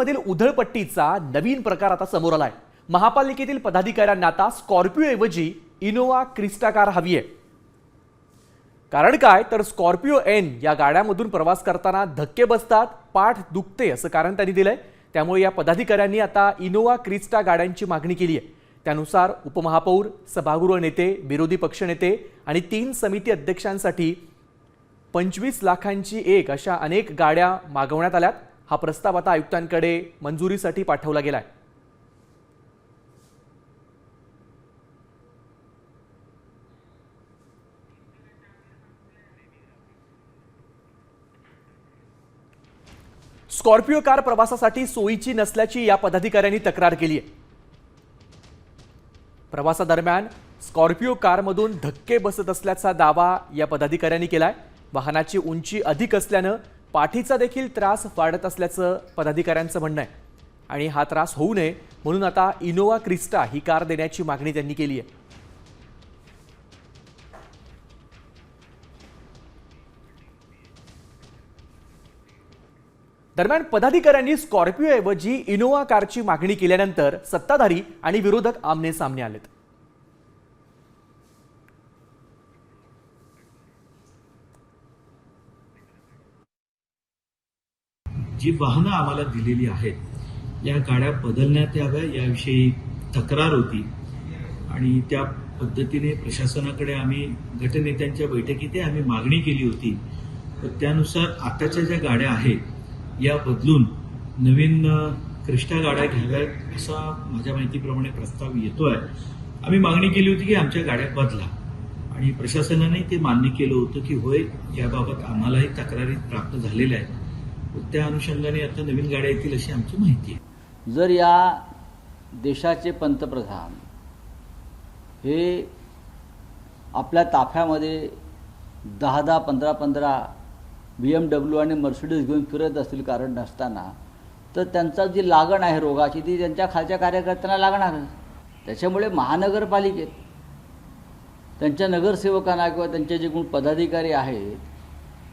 मधील उधळपट्टीचा नवीन प्रकार आता समोर आलाय। महापालिकेतील पदाधिकाऱ्यांना आता स्कॉर्पिओ ऐवजी इनोवा क्रिस्टा कार हवी आहे। कारण काय तर स्कॉर्पिओ एन या गाड्यांमधून प्रवास करताना धक्के बसतात, पाठ दुखते असं कारण त्यांनी दिलंय। त्यामुळे या पदाधिकाऱ्यांनी आता इनोवा क्रिस्टा गाड्यांची मागणी केली आहे। त्यानुसार उपमहापौर, सभागृह नेते, विरोधी पक्षनेते आणि 3 समिती अध्यक्षांसाठी 25 लाखांची एक अशा अनेक गाड्या मागवण्यात आल्यात। हा प्रस्ताव आता आयुक्तांकडे मंजुरीसाठी पाठवला गेलाय। स्कॉर्पिओ कार प्रवासासाठी सोयीची नसल्याची या पदाधिकाऱ्यांनी तक्रार केली आहे। प्रवासादरम्यान स्कॉर्पिओ कारमधून धक्के बसत असल्याचा दावा या पदाधिकाऱ्यांनी केलाय। वाहनाची उंची अधिक असल्याने पाठीचा देखील त्रास वाढत असल्याचं पदाधिकाऱ्यांचं म्हणणं आहे आणि हा त्रास होऊ नये म्हणून आता इनोवा क्रिस्टा ही कार देण्याची मागणी त्यांनी केली आहे। दरम्यान पदाधिकाऱ्यांनी स्कॉर्पिओ ऐवजी इनोवा कारची मागणी केल्यानंतर सत्ताधारी आणि विरोधक आमने सामने आलेत। जी वाहनं आम्हाला दिलेली आहेत या गाड्या बदलण्यात याव्या याविषयी तक्रार होती आणि त्या पद्धतीने प्रशासनाकडे आम्ही गटनेत्यांच्या बैठकीत आम्ही मागणी केली होती। तर त्यानुसार आताच्या ज्या गाड्या आहेत या बदलून नवीन क्रिस्टा गाड्या घ्याव्यात असा माझ्या माहितीप्रमाणे प्रस्ताव येतोय। आम्ही मागणी केली होती की आमच्या गाड्या बदला आणि प्रशासनाने ते मान्य केलं होतं की होय याबाबत आम्हालाही तक्रारी प्राप्त झालेल्या आहेत। त्या अनुषंगाने आता नवीन गाड्या येतील अशी आमची माहिती आहे। जर या देशाचे पंतप्रधान हे आपल्या ताफ्यामध्ये 10 15 BMW आणि मर्सिडीज घेऊन फिरत असतील कारण नसताना, तर त्यांचा जी लागण आहे रोगाची ती त्यांच्या खालच्या कार्यकर्त्यांना लागणारच। त्याच्यामुळे महानगरपालिकेत त्यांच्या नगरसेवकांना किंवा त्यांचे जे कोण पदाधिकारी आहेत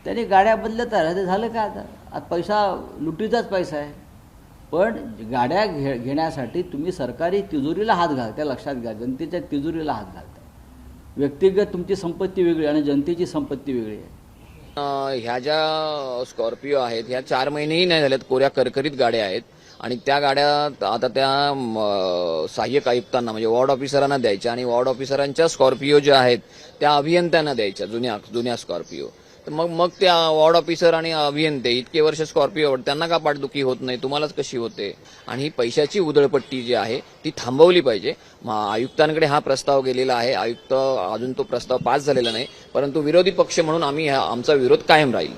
त्यांनी गाड्या बदलत राहिले। ते झालं काय आता पैसा लुटीचाच पैसा आहे। पण गाड्या घेण्यासाठी तुम्ही सरकारी तिजोरीला हात घालता, लक्षात घ्या, जनतेच्या तिजोरीला हात घालता। व्यक्तिगत तुमची संपत्ती वेगळी आणि जनतेची संपत्ती वेगळी आहे। ह्या ज्या स्कॉर्पिओ आहेत ह्या 4 महिनेही नाही झालेत, कोऱ्या करकरीत गाड्या आहेत आणि त्या गाड्या आता त्या सहाय्यक आयुक्तांना म्हणजे वॉर्ड ऑफिसरांना द्यायच्या आणि वॉर्ड ऑफिसरांच्या स्कॉर्पिओ ज्या आहेत त्या अभियंत्यांना द्यायच्या, जुन्या स्कॉर्पिओ। तर मग त्या वॉर्ड ऑफिसर आणि अभियंते इतके वर्ष स्कॉर्पिओ त्यांना का पाठदुखी होत नाही, तुम्हालाच कशी होते? आणि ही पैशाची उधळपट्टी जी आहे ती थांबवली पाहिजे। आयुक्तांकडे हा प्रस्ताव गेलेला आहे। आयुक्त अजून तो प्रस्ताव पास झालेला नाही, परंतु विरोधी पक्ष म्हणून आम्ही आमचा विरोध कायम राहील।